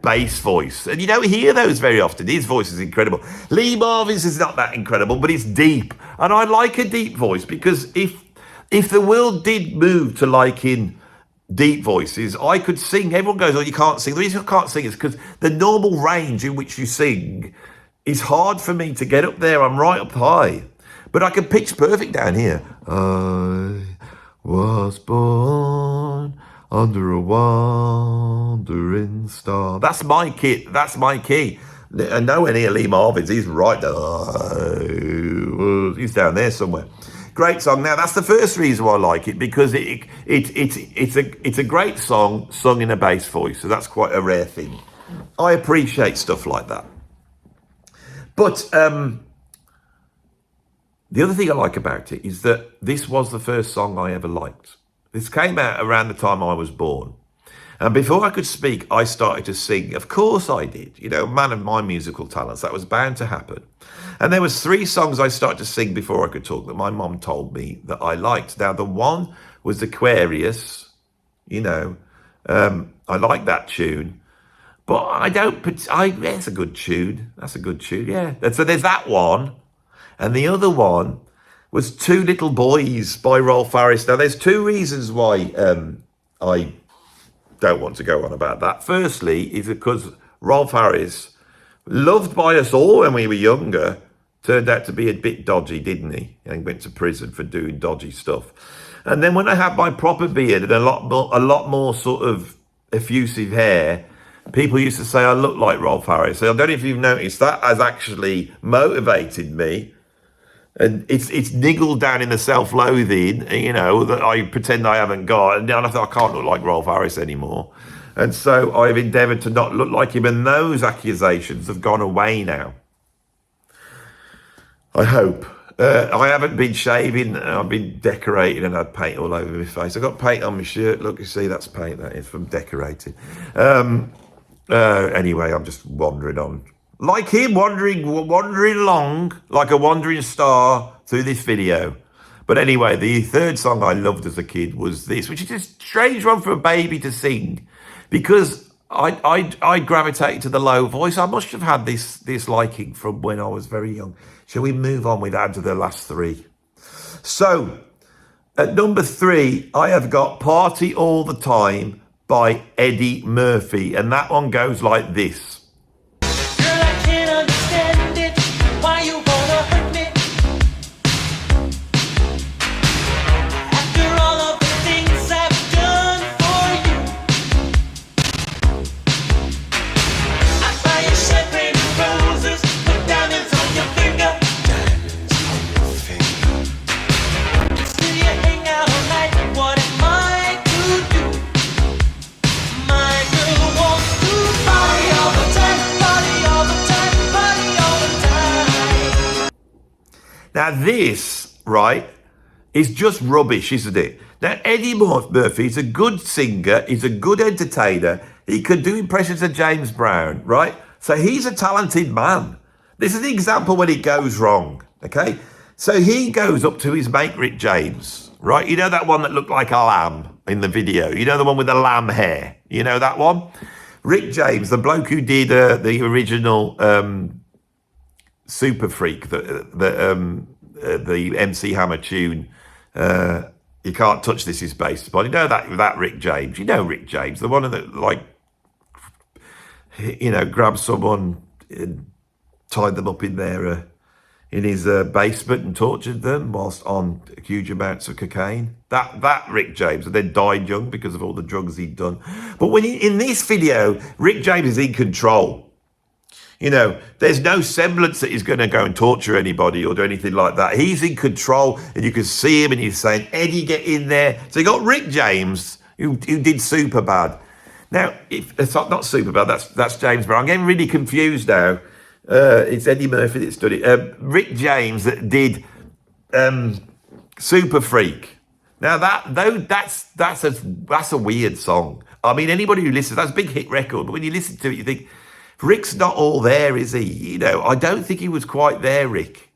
Speaker 1: bass voice. And you don't hear those very often. His voice is incredible. Lee Marvin's is not that incredible, but it's deep. And I like a deep voice because if the world did move to liking deep voices, I could sing. Everyone goes, oh, you can't sing. The reason I can't sing is because the normal range in which you sing is hard for me to get up there. I'm right up high. But I can pitch perfect down here. I was born under a wandering star. That's my kit. That's my key. And no any of Lee Marvin's. He's right there. He's down there somewhere. Great song. Now that's the first reason why I like it, because it's a great song sung in a bass voice. So that's quite a rare thing. I appreciate stuff like that. But the other thing I like about it is that this was the first song I ever liked. This came out around the time I was born. And before I could speak, I started to sing. Of course I did. You know, man of my musical talents, that was bound to happen. And there was 3 songs I started to sing before I could talk that my mum told me that I liked. Now, the one was Aquarius. You know, I like that tune. But I don't, that's a good tune. That's a good tune, yeah. And so there's that one. And the other one was Two Little Boys by Rolf Harris. Now, there's 2 reasons why I don't want to go on about that. Firstly, is because Rolf Harris, loved by us all when we were younger, turned out to be a bit dodgy, didn't he? And he went to prison for doing dodgy stuff. And then when I had my proper beard and a lot more sort of effusive hair, people used to say I look like Rolf Harris. So I don't know if you've noticed, that has actually motivated me. And it's niggled down in the self-loathing, you know, that I pretend I haven't got. And I thought I can't look like Rolf Harris anymore. And so I've endeavoured to not look like him. And those accusations have gone away now. I hope. I haven't been shaving. I've been decorating and had paint all over my face. I've got paint on my shirt. Look, you see, that's paint. That is from decorating. Anyway, I'm just wandering on. Like him, wandering along like a wandering star through this video. But anyway, the 3rd song I loved as a kid was this, which is a strange one for a baby to sing, because I gravitated to the low voice. I must have had this liking from when I was very young. Shall we move on with that to the last 3? So, at number 3, I have got Party All the Time by Eddie Murphy. And that one goes like this. Now this, right, is just rubbish, isn't it? Now Eddie Murphy is a good singer, he's a good entertainer, He could do impressions of James Brown, right? So he's a talented man. This is an example when it goes wrong, okay? So he goes up to his mate Rick James, right? You know that one that looked like a lamb in the video? You know the one with the lamb hair? You know that one? Rick James, the bloke who did the original Super Freak, the MC Hammer tune, You Can't Touch This is based upon. You know that Rick James. You know Rick James, the one that, like, you know, grabbed someone and tied them up in their in his basement and tortured them whilst on huge amounts of cocaine. That Rick James, and then died young because of all the drugs he'd done. But when in this video, Rick James is in control. You know, there's no semblance that he's going to go and torture anybody or do anything like that. He's in control, and you can see him, and he's saying, Eddie, get in there. So you got Rick James, who did Superbad. Now, if it's not Superbad, that's James Brown. I'm getting really confused now. It's Eddie Murphy that's done it. Rick James that did Super Freak. Now that's a weird song. I mean, anybody who listens, that's a big hit record, but when you listen to it, you think, Rick's not all there, is he? You know, I don't think he was quite there, Rick.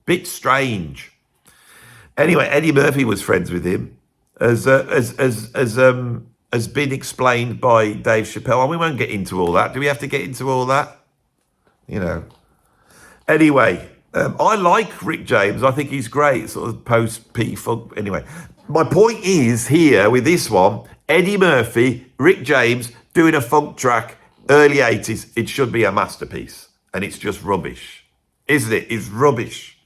Speaker 1: Bit strange. Anyway, Eddie Murphy was friends with him, as been explained by Dave Chappelle. And we won't get into all that. Do we have to get into all that? You know. Anyway, I like Rick James. I think he's great, sort of post-P-funk. Anyway, my point is here with this one, Eddie Murphy, Rick James doing a funk track, early 80s. It should be a masterpiece. And it's just rubbish. Isn't it? It's rubbish.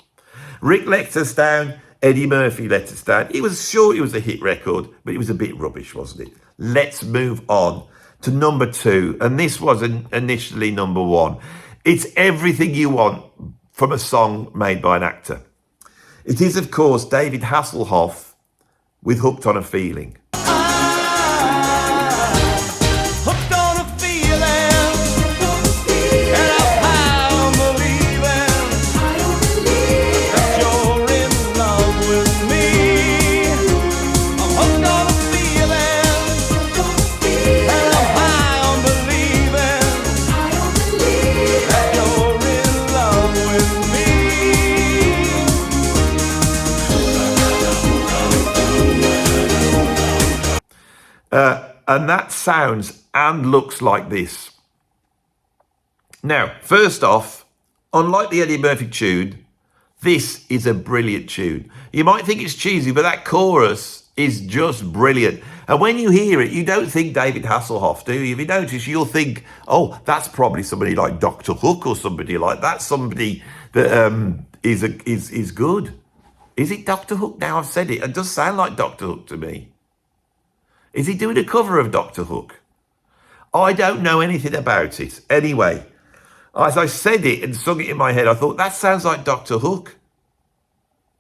Speaker 1: Rick let us down. Eddie Murphy let us down. It was sure it was a hit record, but it was a bit rubbish, wasn't it? Let's move on to number 2. And this was initially number 1. It's everything you want from a song made by an actor. It is, of course, David Hasselhoff with Hooked on a Feeling. And that sounds and looks like this. Now, first off, unlike the Eddie Murphy tune, this is a brilliant tune. You might think it's cheesy, but that chorus is just brilliant. And when you hear it, you don't think David Hasselhoff, do you? If you notice, you'll think, oh, that's probably somebody like Dr. Hook or somebody like that. Somebody that is good. Is it Dr. Hook? Now I've said it. It does sound like Dr. Hook to me. Is he doing a cover of Dr. Hook? I don't know anything about it. Anyway, as I said it and sung it in my head, I thought, that sounds like Dr. Hook.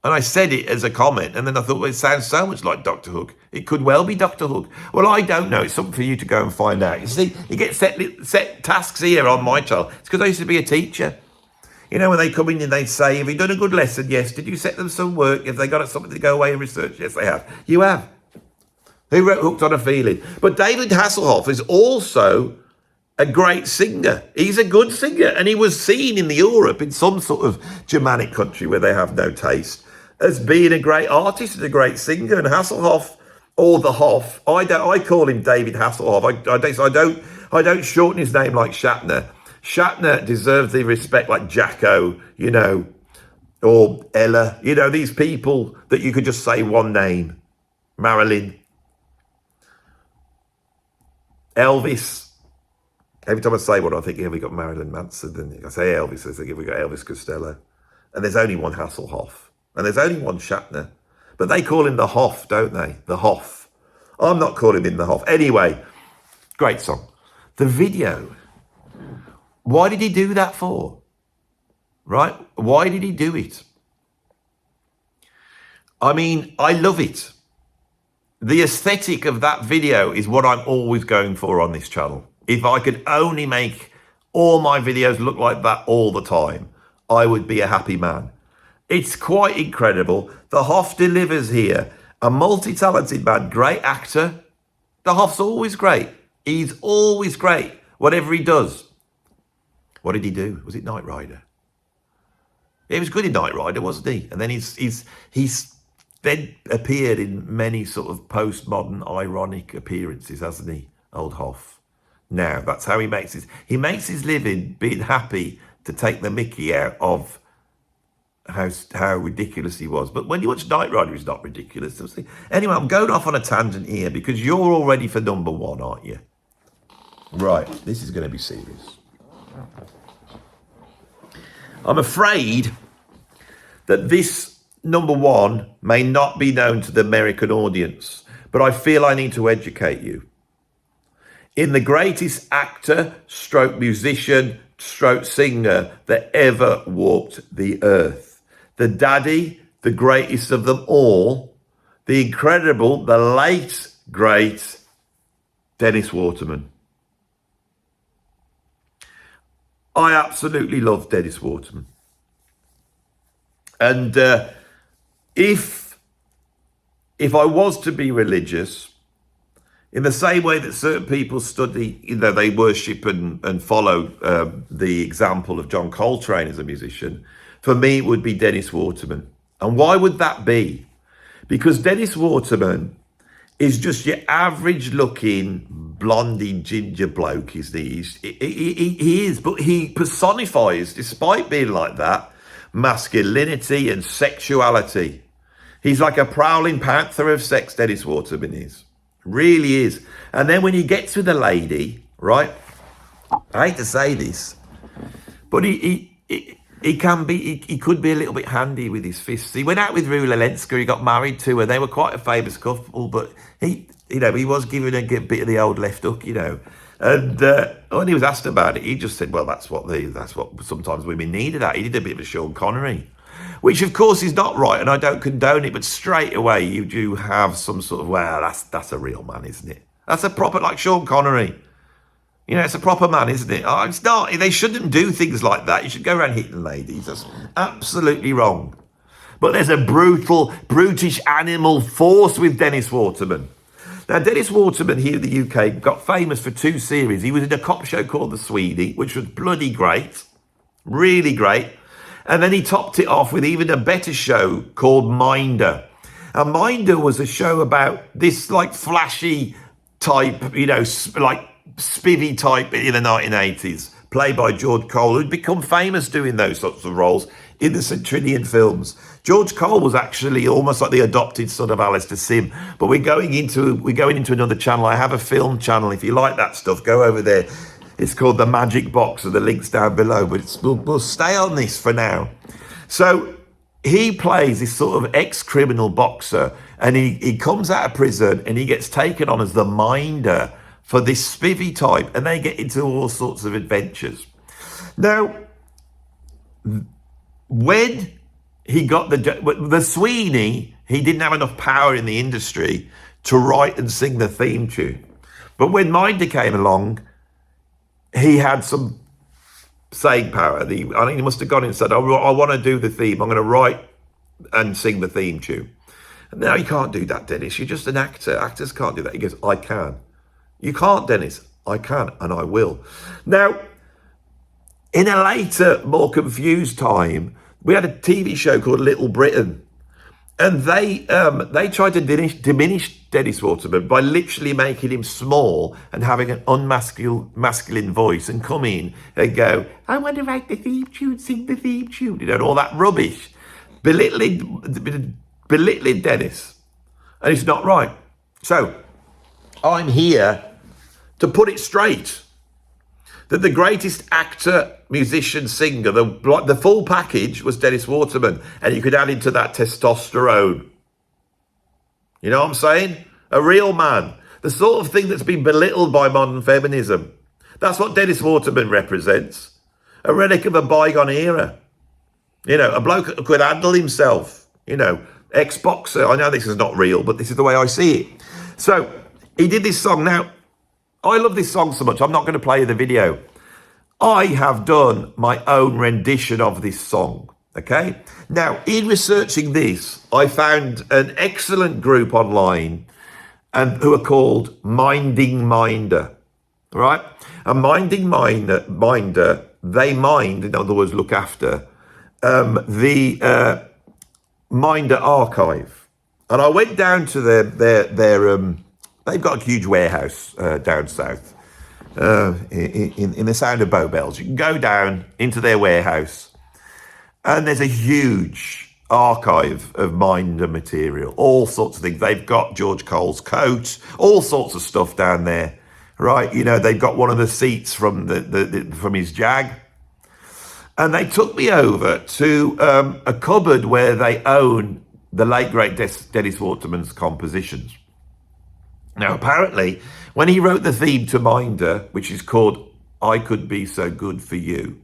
Speaker 1: And I said it as a comment, and then I thought, well, it sounds so much like Dr. Hook. It could well be Dr. Hook. Well, I don't know. It's something for you to go and find out. You see, you get set tasks here on my channel. It's because I used to be a teacher. You know, when they come in and they say, have you done a good lesson? Yes. Did you set them some work? Have they got something to go away and research? Yes, they have. You have. Who wrote Hooked on a Feeling? But David Hasselhoff is also a great singer. He's a good singer. And he was seen in Europe, in some sort of Germanic country where they have no taste, as being a great artist and a great singer. And Hasselhoff, or the Hoff, I call him David Hasselhoff. I don't shorten his name like Shatner. Shatner deserves the respect like Jacko, you know, or Ella. You know, these people that you could just say one name. Marilyn. Elvis. Every time I say one, I think, yeah, we got Marilyn Manson. Then I say Elvis, I think, we got Elvis Costello. And there's only one Hasselhoff. And there's only one Shatner. But they call him the Hoff, don't they? The Hoff. I'm not calling him the Hoff. Anyway, great song. The video. Why did he do that for? Right? Why did he do it? I mean, I love it. The aesthetic of that video is what I'm always going for on this channel. If I could only make all my videos look like that all the time, I would be a happy man. It's quite incredible. The Hoff delivers here. A multi-talented man, great actor. The Hoff's always great. He's always great, whatever he does. What did he do? Was it Knight Rider? He was good in Knight Rider, wasn't he? And then he's then appeared in many sort of postmodern ironic appearances, hasn't he? Old Hoff. Now, that's how he makes his living being happy to take the mickey out of how ridiculous he was. But when you watch Knight Rider, he's not ridiculous. Anyway, I'm going off on a tangent here because you're all ready for number one, aren't you? Right, this is going to be serious. I'm afraid that this number one may not be known to the American audience, but I feel I need to educate you. In the greatest actor, stroke musician, stroke singer that ever walked the earth. The daddy, the greatest of them all, the incredible, the late, great Dennis Waterman. I absolutely love Dennis Waterman. And if I was to be religious, in the same way that certain people study, they worship and follow the example of John Coltrane as a musician, for me it would be Dennis Waterman. And why would that be? Because Dennis Waterman is just your average looking blondie ginger bloke, isn't he? He is, but he personifies, despite being like that, masculinity and sexuality. He's like a prowling panther of sex, Dennis Waterman is. Really is. And then when he gets with a lady, right? I hate to say this, but he could be a little bit handy with his fists. He went out with Rula Lenska, he got married to her. They were quite a famous couple, but he was given a bit of the old left hook, And when he was asked about it, he just said, well, that's what sometimes women needed. That he did a bit of a Sean Connery, which of course is not right, and I don't condone it. But straight away, you do have some sort of, well, that's a real man, isn't it? That's a proper, like Sean Connery. It's a proper man, isn't it? Oh, it's not. They shouldn't do things like that. You should go around hitting ladies. That's absolutely wrong. But there's a brutal, brutish animal force with Dennis Waterman. Now, Dennis Waterman here in the UK got famous for 2 series. He was in a cop show called The Sweeney, which was bloody great, really great. And then he topped it off with even a better show called Minder. And Minder was a show about this like flashy type, like spivvy type in the 1980s, played by George Cole, who'd become famous doing those sorts of roles in the Centurion films. George Cole was actually almost like the adopted son of Alistair Sim. But we're going into another channel. I have a film channel. If you like that stuff, go over there. It's called The Magic Box, and the link's down below. But we'll stay on this for now. So he plays this sort of ex-criminal boxer, and he comes out of prison and he gets taken on as the minder for this spivvy type, and they get into all sorts of adventures. Now, when he got the Sweeney, he didn't have enough power in the industry to write and sing the theme tune. But when Minder came along, he had some saying power. I think he must have gone and said, I want to do the theme. I'm going to write and sing the theme tune. And now you can't do that, Dennis. You're just an actor. Actors can't do that. He goes, I can. You can't, Dennis. I can, and I will. Now, in a later, more confused time, we had a TV show called Little Britain. And they tried to diminish Dennis Waterman by literally making him small and having an masculine voice and come in and go, I want to write the theme tune, sing the theme tune, and all that rubbish. Belittling Dennis. And it's not right. So, I'm here to put it straight. That the greatest actor, musician, singer, the full package was Dennis Waterman. And you could add into that testosterone. You know what I'm saying? A real man. The sort of thing that's been belittled by modern feminism. That's what Dennis Waterman represents. A relic of a bygone era. A bloke who could handle himself. Ex-boxer. I know this is not real, but this is the way I see it. So, he did this song. Now, I love this song so much, I'm not going to play you the video. I have done my own rendition of this song, okay? Now, in researching this, I found an excellent group online who are called Minding Minder. right? A minding minder, they mind, in other words, look after, the Minder archive. And I went down to their they've got a huge warehouse down south in the Sound of Bow Bells. You can go down into their warehouse and there's a huge archive of Minder material, all sorts of things. They've got George Cole's coat, all sorts of stuff down there, right? You know, they've got one of the seats from from his Jag. And they took me over to a cupboard where they own the late, great Dennis Waterman's compositions. Now, apparently, when he wrote the theme to Minder, which is called I Could Be So Good For You,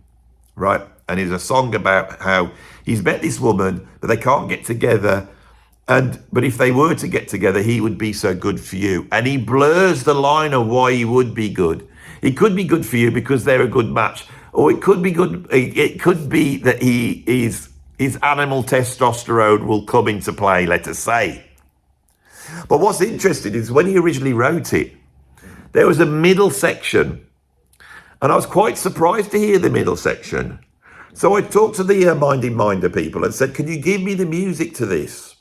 Speaker 1: right? And it's a song about how he's met this woman, but they can't get together. But if they were to get together, he would be so good for you. And he blurs the line of why he would be good. He could be good for you because they're a good match. Or it could be good. It could be that his animal testosterone will come into play, let us say. But what's interesting is when he originally wrote it, there was a middle section. And I was quite surprised to hear the middle section. So I talked to the Minding Minder people and said, can you give me the music to this?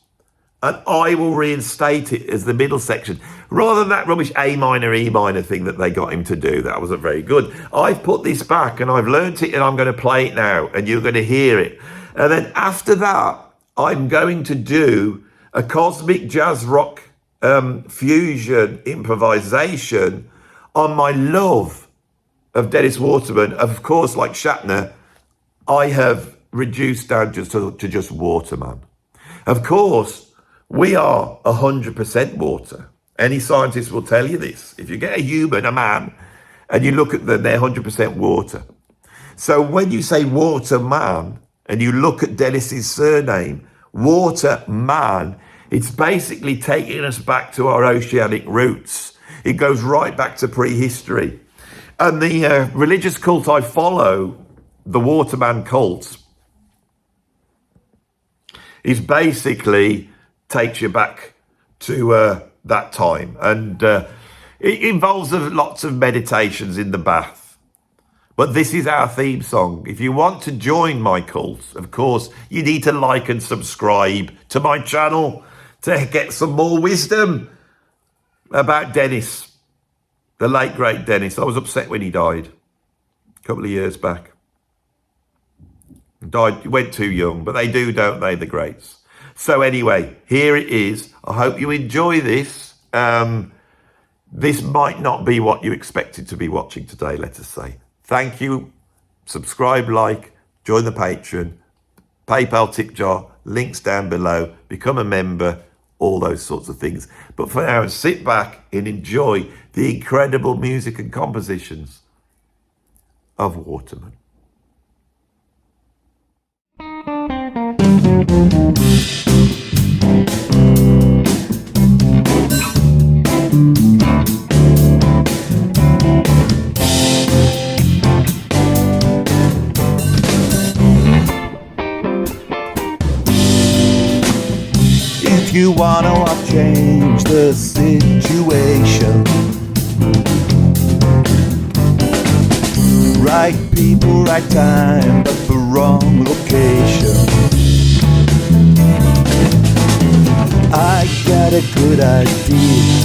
Speaker 1: And I will reinstate it as the middle section. Rather than that rubbish A minor, E minor thing that they got him to do. That wasn't very good. I've put this back and I've learnt it and I'm going to play it now and you're going to hear it. And then after that, I'm going to do a cosmic jazz rock fusion improvisation on my love of Dennis Waterman. Of course, like Shatner, I have reduced down just to just Waterman. Of course, we are 100% water. Any scientist will tell you this. If you get a human, a man, and you look at them, they're 100% water. So when you say Waterman, and you look at Dennis's surname, Waterman, it's basically taking us back to our oceanic roots. It goes right back to prehistory. And the religious cult I follow, the Waterman cult, is basically takes you back to that time. And it involves lots of meditations in the bath. But this is our theme song. If you want to join my cult, of course, you need to like and subscribe to my channel to get some more wisdom about Dennis, the late, great Dennis. I was upset when he died a couple of years back. He went too young, but they do, don't they, the greats? So anyway, here it is. I hope you enjoy this. This might not be what you expected to be watching today, let us say. Thank you. Subscribe, like, join the Patreon, PayPal tip jar, links down below, become a member, all those sorts of things. But for now, sit back and enjoy the incredible music and compositions of Waterman.
Speaker 9: If you wanna change the situation, right people, right time, but the wrong location. I got a good idea.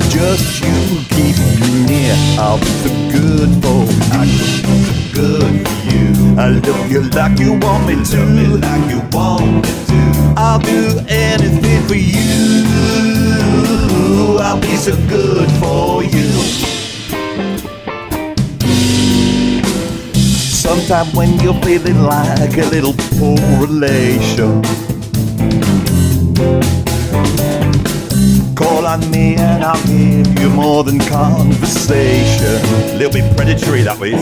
Speaker 9: Just you keep me near. I'll be so good for you. I could be so good for you. I love you like you want me to. Love me like you want me to. I'll do anything for you. I'll be so good for you. Sometime when you're feeling like a little poor relation, call on me and I'll give you more than conversation. A little bit predatory, that was.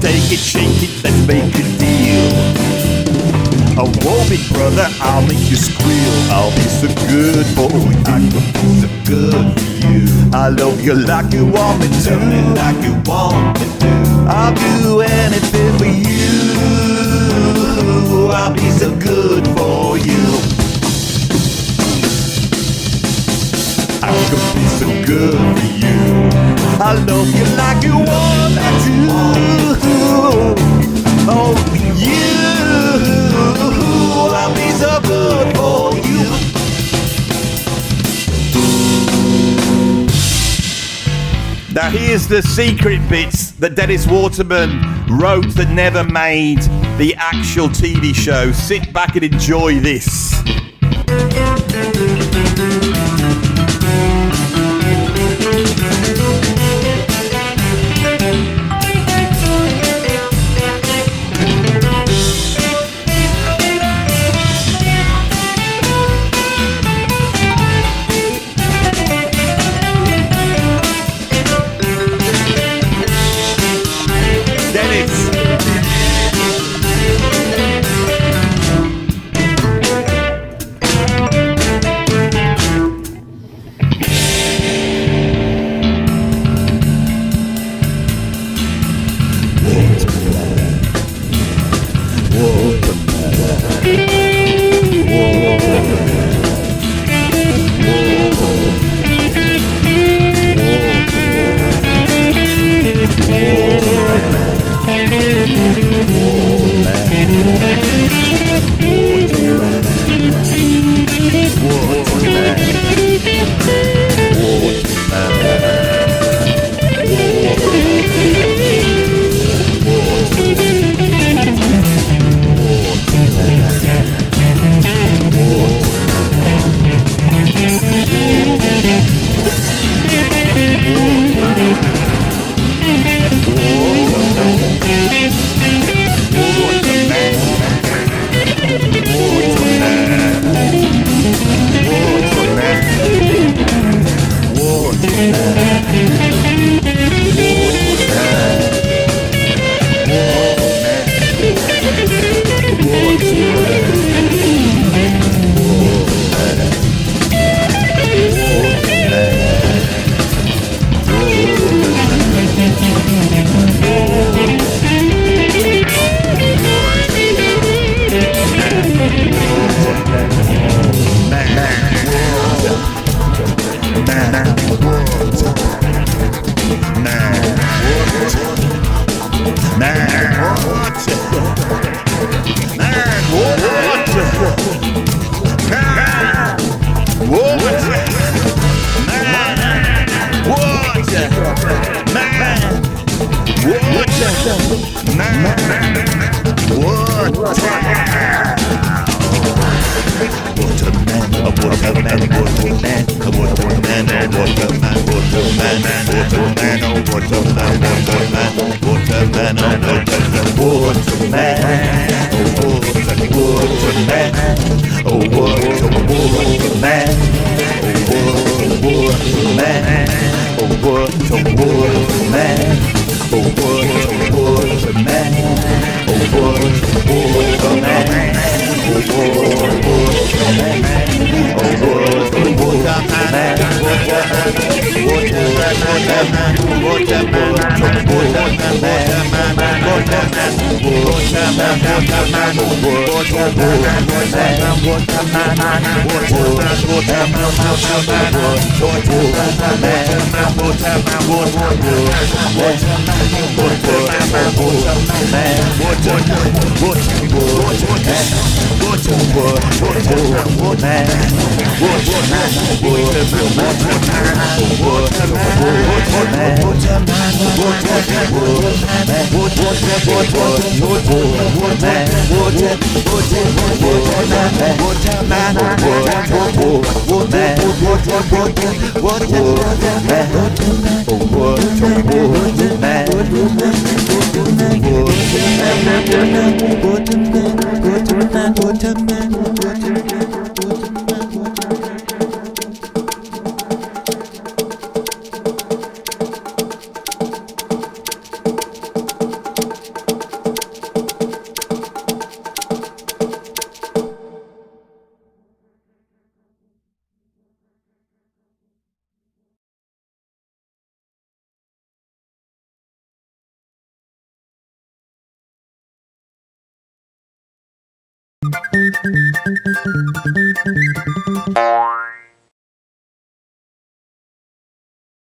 Speaker 9: Take it, shake it, let's make a deal. Oh, whoa, big brother, I'll make you squeal. I'll be so good for you. I could be so good for you. I love you like you want me to. Love me like you want me to. I'll do anything for you. I'll be so good for you. I could be so good for you. here's the secret bits that Dennis Waterman wrote that never made the actual TV show. Sit back and enjoy this.